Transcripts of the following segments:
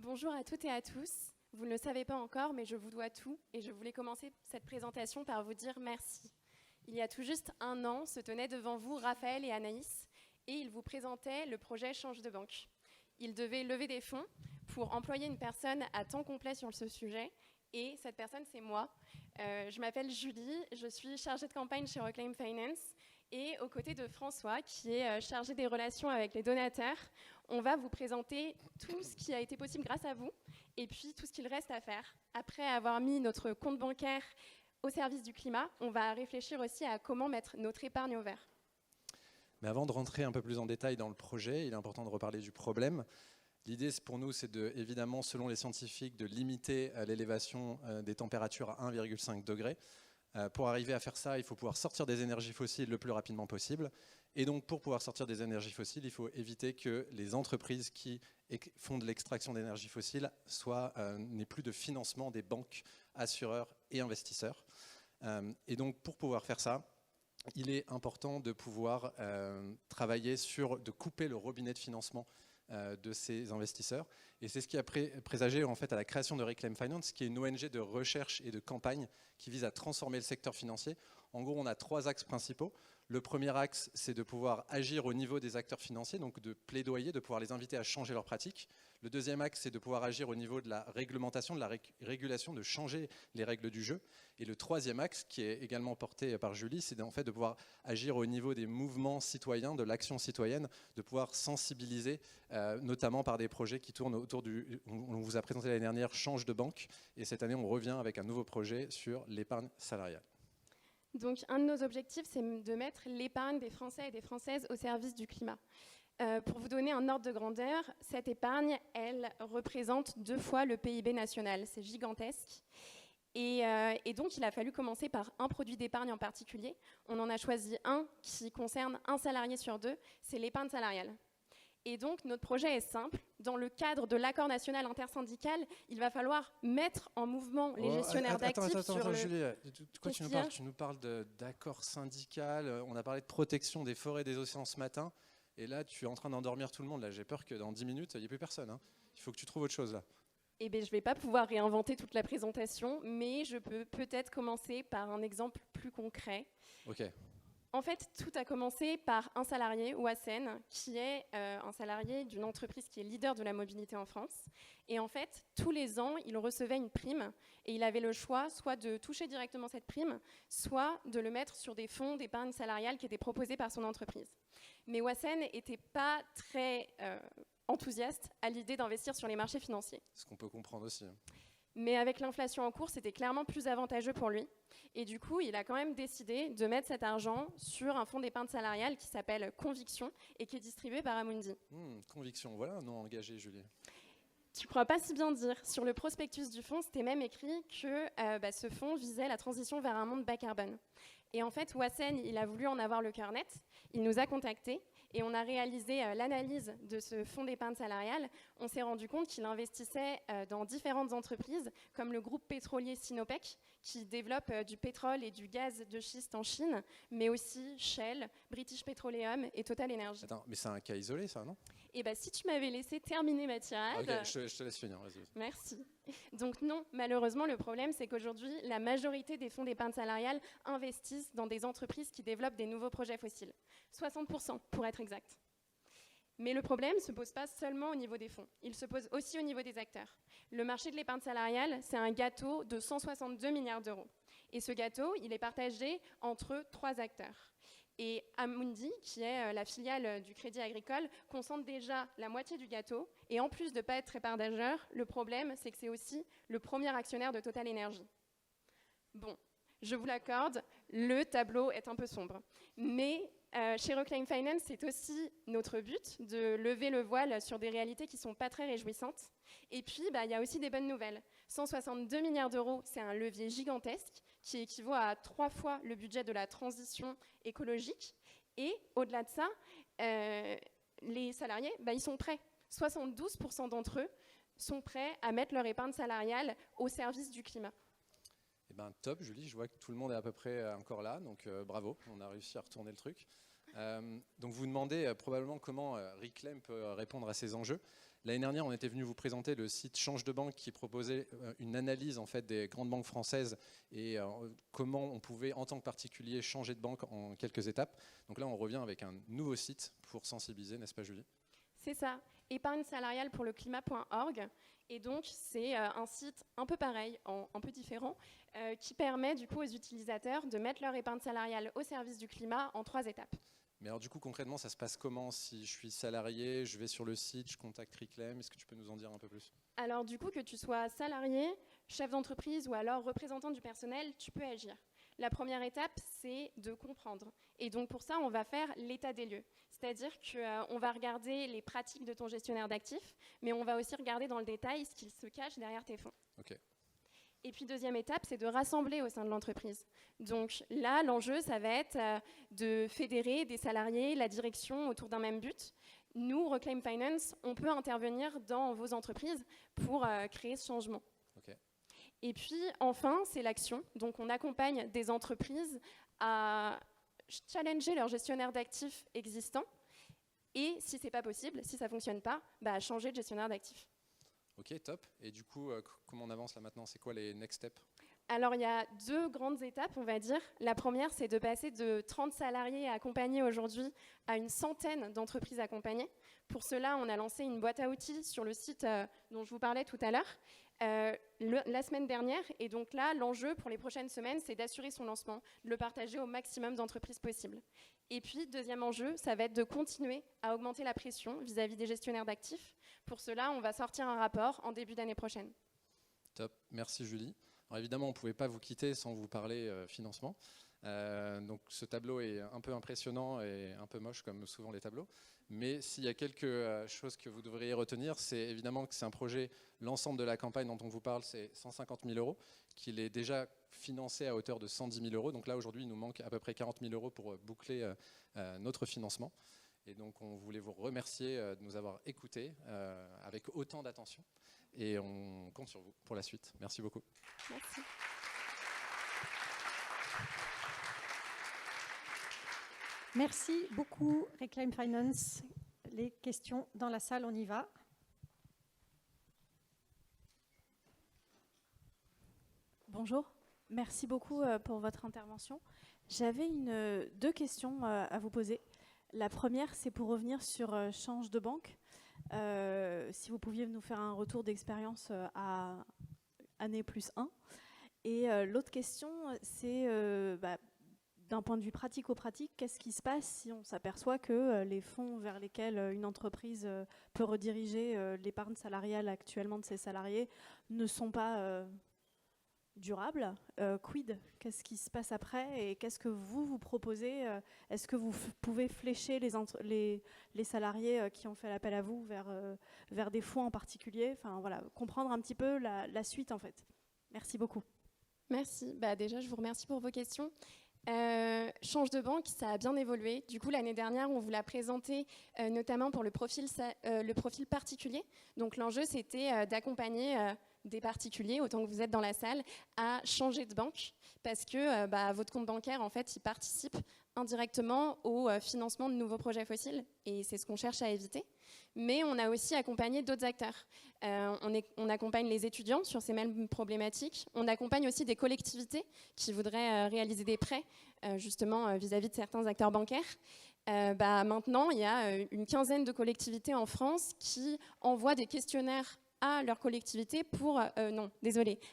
Bonjour à toutes et à tous. Vous ne le savez pas encore, mais je vous dois tout et je voulais commencer cette présentation par vous dire merci. Il y a tout juste un an, se tenaient devant vous Raphaël et Anaïs et ils vous présentaient le projet Change de banque. Ils devaient lever des fonds pour employer une personne à temps complet sur ce sujet et cette personne, c'est moi. Je m'appelle Julie, je suis chargée de campagne chez Reclaim Finance et aux côtés de François, qui est chargé des relations avec les donateurs, on va vous présenter tout ce qui a été possible grâce à vous et puis tout ce qu'il reste à faire. Après avoir mis notre compte bancaire au service du climat, on va réfléchir aussi à comment mettre notre épargne au vert. Mais avant de rentrer un peu plus en détail dans le projet, il est important de reparler du problème. L'idée pour nous, c'est évidemment, selon les scientifiques, de limiter l'élévation des températures à 1,5 degré. Pour arriver à faire ça, il faut pouvoir sortir des énergies fossiles le plus rapidement possible. Et donc, pour pouvoir sortir des énergies fossiles, il faut éviter que les entreprises qui font de l'extraction d'énergie fossile n'aient plus de financement des banques, assureurs et investisseurs. Et donc, pour pouvoir faire ça, il est important de pouvoir travailler de couper le robinet de financement de ces investisseurs. Et c'est ce qui a présagé en fait à la création de Reclaim Finance, qui est une ONG de recherche et de campagne qui vise à transformer le secteur financier. En gros, on a 3 axes principaux. Le premier axe, c'est de pouvoir agir au niveau des acteurs financiers, donc de plaidoyer, de pouvoir les inviter à changer leurs pratiques. Le deuxième axe, c'est de pouvoir agir au niveau de la réglementation, de la régulation, de changer les règles du jeu. Et le troisième axe, qui est également porté par Julie, c'est en fait de pouvoir agir au niveau des mouvements citoyens, de l'action citoyenne, de pouvoir sensibiliser, notamment par des projets qui tournent autour on vous a présenté l'année dernière, Change de banque. Et cette année, on revient avec un nouveau projet sur l'épargne salariale. Donc, un de nos objectifs, c'est de mettre l'épargne des Français et des Françaises au service du climat. Pour vous donner un ordre de grandeur, cette épargne, elle représente 2 fois le PIB national. C'est gigantesque. Et donc, il a fallu commencer par un produit d'épargne en particulier. On en a choisi un qui concerne un salarié sur 2, c'est l'épargne salariale. Et donc, notre projet est simple. Dans le cadre de l'accord national intersyndical, il va falloir mettre en mouvement les gestionnaires d'actifs sur le... Julie, de quoi tu nous parles? Tu nous parles d'accord syndical, on a parlé de protection des forêts et des océans ce matin, et là, tu es en train d'endormir tout le monde. Là, j'ai peur que dans 10 minutes, il n'y ait plus personne. Hein. Il faut que tu trouves autre chose, là. Eh bien, je ne vais pas pouvoir réinventer toute la présentation, mais je peux peut-être commencer par un exemple plus concret. Ok. En fait, tout a commencé par un salarié, Wassen, qui est un salarié d'une entreprise qui est leader de la mobilité en France. Et en fait, tous les ans, il recevait une prime et il avait le choix soit de toucher directement cette prime, soit de le mettre sur des fonds d'épargne salariale qui étaient proposés par son entreprise. Mais Wassen n'était pas très enthousiaste à l'idée d'investir sur les marchés financiers. Ce qu'on peut comprendre aussi. Mais avec l'inflation en cours, c'était clairement plus avantageux pour lui. Et du coup, il a quand même décidé de mettre cet argent sur un fonds d'épargne salariale qui s'appelle Conviction et qui est distribué par Amundi. Conviction, voilà un nom engagé, Julie. Tu ne crois pas si bien dire. Sur le prospectus du fonds, c'était même écrit que ce fonds visait la transition vers un monde bas carbone. Et en fait, Wassen, il a voulu en avoir le cœur net. Il nous a contactés et on a réalisé l'analyse de ce fonds d'épargne salariale. On s'est rendu compte qu'il investissait dans différentes entreprises, comme le groupe pétrolier Sinopec, qui développe du pétrole et du gaz de schiste en Chine, mais aussi Shell, British Petroleum et Total Energy. Attends, mais c'est un cas isolé, ça, non? Eh bien, si tu m'avais laissé terminer ma tirade... Ok, je te laisse finir, vas-y. Merci. Donc non, malheureusement, le problème, c'est qu'aujourd'hui, la majorité des fonds d'épargne salariale investissent dans des entreprises qui développent des nouveaux projets fossiles. 60% pour être exact. Mais le problème ne se pose pas seulement au niveau des fonds, il se pose aussi au niveau des acteurs. Le marché de l'épargne salariale, c'est un gâteau de 162 milliards d'euros. Et ce gâteau, il est partagé entre 3 acteurs. Et Amundi, qui est la filiale du Crédit Agricole, concentre déjà la moitié du gâteau. Et en plus de ne pas être très partageur, le problème, c'est que c'est aussi le premier actionnaire de Total Energy. Bon, je vous l'accorde, le tableau est un peu sombre. Mais chez Reclaim Finance, c'est aussi notre but de lever le voile sur des réalités qui ne sont pas très réjouissantes. Et puis, il y a aussi des bonnes nouvelles. 162 milliards d'euros, c'est un levier gigantesque qui équivaut à 3 fois le budget de la transition écologique. Et au-delà de ça, les salariés, ils sont prêts. 72% d'entre eux sont prêts à mettre leur épargne salariale au service du climat. Eh ben, top, Julie, je vois que tout le monde est à peu près encore là, donc bravo, on a réussi à retourner le truc. Donc vous demandez probablement comment Reclaim peut répondre à ces enjeux. L'année dernière, on était venu vous présenter le site Change de banque qui proposait une analyse en fait, des grandes banques françaises et comment on pouvait, en tant que particulier, changer de banque en quelques étapes. Donc là, on revient avec un nouveau site pour sensibiliser, n'est-ce pas, Julie? C'est ça, épargnesalariale-pour-le-climat.org. Et donc, c'est un site un peu pareil, un peu différent, qui permet du coup aux utilisateurs de mettre leur épargne salariale au service du climat en 3 étapes. Mais alors du coup, concrètement, ça se passe comment? Si je suis salarié, je vais sur le site, je contacte Reclaim, est-ce que tu peux nous en dire un peu plus? Alors du coup, que tu sois salarié, chef d'entreprise ou alors représentant du personnel, tu peux agir. La première étape, c'est de comprendre. Et donc pour ça, on va faire l'état des lieux. C'est-à-dire qu'on va regarder les pratiques de ton gestionnaire d'actifs, mais on va aussi regarder dans le détail ce qu'il se cache derrière tes fonds. Ok. Et puis deuxième étape, c'est de rassembler au sein de l'entreprise. Donc là, l'enjeu, ça va être de fédérer des salariés, la direction autour d'un même but. Nous, Reclaim Finance, on peut intervenir dans vos entreprises pour créer ce changement. Okay. Et puis enfin, c'est l'action. Donc on accompagne des entreprises à challenger leur gestionnaire d'actifs existant et si c'est pas possible, si ça fonctionne pas, à changer de gestionnaire d'actifs. Ok, top. Et du coup, comment on avance là maintenant? C'est quoi les next steps? Alors, il y a 2 grandes étapes, on va dire. La première, c'est de passer de 30 salariés accompagnés aujourd'hui à une centaine d'entreprises accompagnées. Pour cela, on a lancé une boîte à outils sur le site dont je vous parlais tout à l'heure, la semaine dernière. Et donc là, l'enjeu pour les prochaines semaines, c'est d'assurer son lancement, de le partager au maximum d'entreprises possible. Et puis, deuxième enjeu, ça va être de continuer à augmenter la pression vis-à-vis des gestionnaires d'actifs. Pour cela, on va sortir un rapport en début d'année prochaine. Top, merci Julie. Alors évidemment, on ne pouvait pas vous quitter sans vous parler financement. Donc ce tableau est un peu impressionnant et un peu moche comme souvent les tableaux. Mais s'il y a quelque chose que vous devriez retenir, c'est évidemment que c'est un projet, l'ensemble de la campagne dont on vous parle, c'est 150 000 €, qu'il est déjà financé à hauteur de 110 000 €. Donc là, aujourd'hui, il nous manque à peu près 40 000 € pour boucler notre financement. Et donc, on voulait vous remercier de nous avoir écoutés avec autant d'attention. Et on compte sur vous pour la suite. Merci beaucoup. Merci. Merci beaucoup, Reclaim Finance. Les questions dans la salle, on y va. Bonjour, merci beaucoup pour votre intervention. J'avais 2 questions à vous poser. La première, c'est pour revenir sur Change de banque. Si vous pouviez nous faire un retour d'expérience à année plus 1. Et l'autre question, c'est d'un point de vue pratico-pratique, qu'est-ce qui se passe si on s'aperçoit que les fonds vers lesquels une entreprise peut rediriger l'épargne salariale actuellement de ses salariés ne sont pas durables? Quid? Qu'est-ce qui se passe après? Et qu'est-ce que vous proposez? Est-ce que vous pouvez flécher les salariés qui ont fait l'appel à vous vers des fonds en particulier? Enfin, voilà, comprendre un petit peu la suite, en fait. Merci beaucoup. Merci. Déjà, je vous remercie pour vos questions. Change de banque, ça a bien évolué. Du coup, l'année dernière, on vous l'a présenté notamment pour le profil particulier. Donc, l'enjeu, c'était d'accompagner des particuliers, autant que vous êtes dans la salle, à changer de banque parce que votre compte bancaire, en fait, il participe indirectement au financement de nouveaux projets fossiles et c'est ce qu'on cherche à éviter. Mais on a aussi accompagné d'autres acteurs. On accompagne les étudiants sur ces mêmes problématiques. On accompagne aussi des collectivités qui voudraient réaliser des prêts justement vis-à-vis de certains acteurs bancaires. Maintenant, il y a une quinzaine de collectivités en France qui envoient des questionnaires à leur collectivité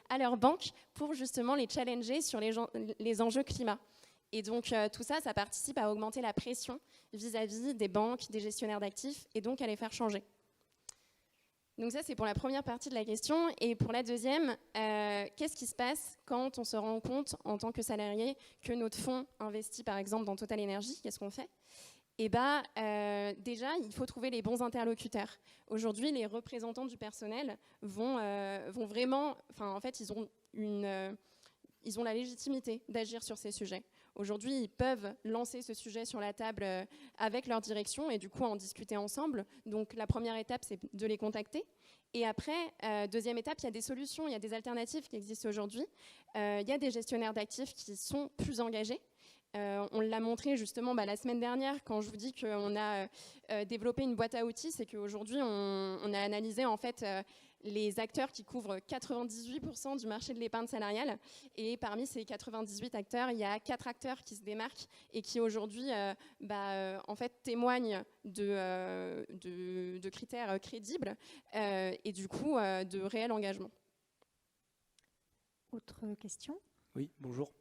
à leur banque pour justement les challenger sur les enjeux climat. Et donc tout ça, ça participe à augmenter la pression vis-à-vis des banques, des gestionnaires d'actifs et donc à les faire changer. Donc ça, c'est pour la première partie de la question. Et pour la deuxième, qu'est-ce qui se passe quand on se rend compte en tant que salarié que notre fonds investit par exemple dans Total Energy? Qu'est-ce qu'on fait? Déjà, il faut trouver les bons interlocuteurs. Aujourd'hui, les représentants du personnel vont vraiment... en fait, ils ont la légitimité d'agir sur ces sujets. Aujourd'hui, ils peuvent lancer ce sujet sur la table avec leur direction et du coup en discuter ensemble. Donc la première étape, c'est de les contacter. Et après, deuxième étape, il y a des solutions, il y a des alternatives qui existent aujourd'hui. Il y a des gestionnaires d'actifs qui sont plus engagés. On l'a montré justement la semaine dernière quand je vous dis qu'on a développé une boîte à outils, c'est qu'aujourd'hui on a analysé en fait les acteurs qui couvrent 98% du marché de l'épargne salariale, et parmi ces 98 acteurs, il y a 4 acteurs qui se démarquent et qui aujourd'hui en fait témoignent de critères crédibles et du coup de réel engagement. Autre question? Oui, bonjour.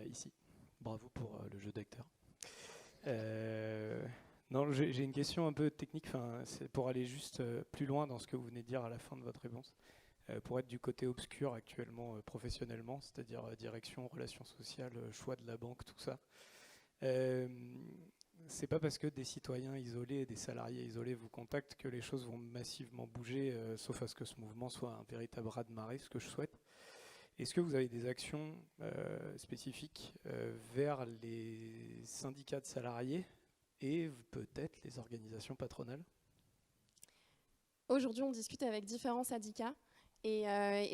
Ici. Bravo pour le jeu d'acteur. Non, j'ai une question un peu technique, c'est pour aller juste plus loin dans ce que vous venez de dire à la fin de votre réponse. Pour être du côté obscur actuellement professionnellement, c'est-à-dire direction, relations sociales, choix de la banque, tout ça. C'est pas parce que des citoyens isolés et des salariés isolés vous contactent que les choses vont massivement bouger, sauf à ce que ce mouvement soit un véritable raz-de-marée, ce que je souhaite. Est-ce que vous avez des actions spécifiques vers les syndicats de salariés et peut-être les organisations patronales? Aujourd'hui, on discute avec différents syndicats. Et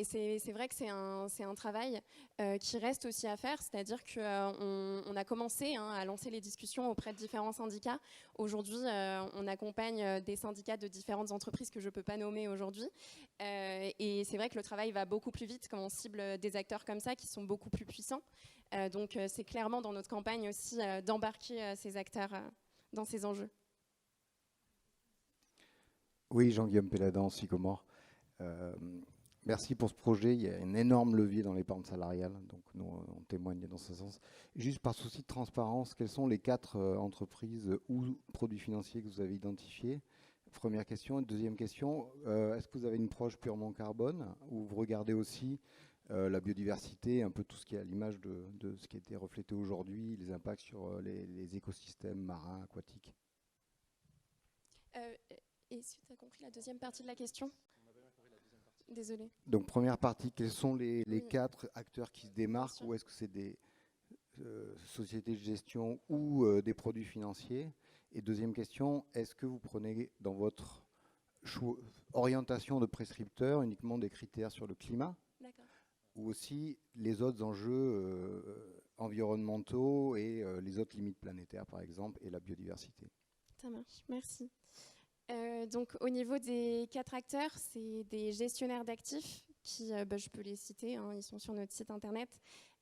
c'est vrai que c'est un travail qui reste aussi à faire, c'est-à-dire qu'on a commencé à lancer les discussions auprès de différents syndicats. Aujourd'hui, on accompagne des syndicats de différentes entreprises que je ne peux pas nommer aujourd'hui. Et c'est vrai que le travail va beaucoup plus vite quand on cible des acteurs comme ça qui sont beaucoup plus puissants. Donc c'est clairement dans notre campagne aussi d'embarquer ces acteurs dans ces enjeux. Oui, Jean-Guillaume Péladan, Sycomore. Merci pour ce projet. Il y a un énorme levier dans l'épargne salariale, donc nous, on témoigne dans ce sens. Juste par souci de transparence, quelles sont les 4 entreprises ou produits financiers que vous avez identifiés? Première question. Deuxième question, est-ce que vous avez une approche purement carbone, ou vous regardez aussi la biodiversité, un peu tout ce qui est à l'image de ce qui a été reflété aujourd'hui, les impacts sur les écosystèmes marins, aquatiques? Et si tu as compris la deuxième partie de la question? Désolée. Donc première partie, quels sont les 4 acteurs qui se démarquent, ou est-ce que c'est des sociétés de gestion ou des produits financiers? Et deuxième question, est-ce que vous prenez dans votre orientation de prescripteur uniquement des critères sur le climat, ou aussi les autres enjeux environnementaux et les autres limites planétaires par exemple, et la biodiversité? Ça marche, merci. Donc au niveau des 4 acteurs, c'est des gestionnaires d'actifs qui, je peux les citer, ils sont sur notre site internet.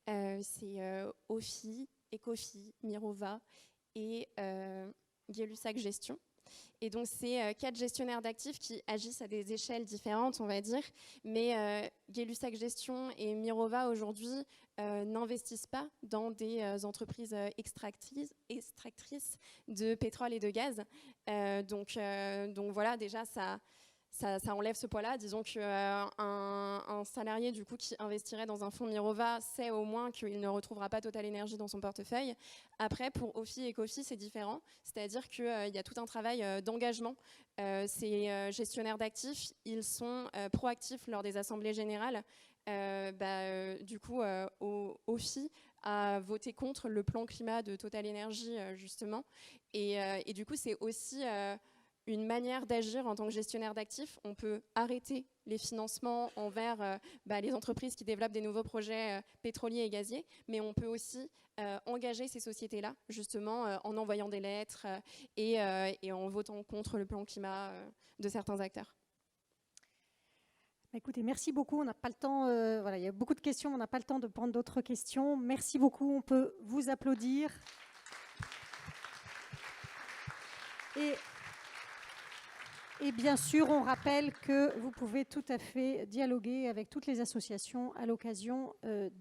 C'est Ophi, Ecofi, Mirova et Gay-Lussac Gestion. Et donc c'est 4 gestionnaires d'actifs qui agissent à des échelles différentes, on va dire. Mais Gay-Lussac Gestion et Mirova aujourd'hui n'investissent pas dans des entreprises extractrices de pétrole et de gaz. Donc voilà, déjà ça enlève ce poids-là. Disons qu'un salarié du coup, qui investirait dans un fonds Mirova sait au moins qu'il ne retrouvera pas Total Energy dans son portefeuille. Après, pour Ophi et Ecofi, c'est différent. C'est-à-dire qu'il y a tout un travail d'engagement. Ces gestionnaires d'actifs, ils sont proactifs lors des assemblées générales. Du coup, Ophi a voté contre le plan climat de Total Energy, justement. Et du coup, c'est aussi une manière d'agir en tant que gestionnaire d'actifs. On peut arrêter les financements envers les entreprises qui développent des nouveaux projets pétroliers et gaziers, mais on peut aussi engager ces sociétés-là, justement, en envoyant des lettres et en votant contre le plan climat de certains acteurs. Écoutez, merci beaucoup. On n'a pas le temps. Il y a beaucoup de questions. On n'a pas le temps de prendre d'autres questions. Merci beaucoup. On peut vous applaudir. Et bien sûr, on rappelle que vous pouvez tout à fait dialoguer avec toutes les associations à l'occasion des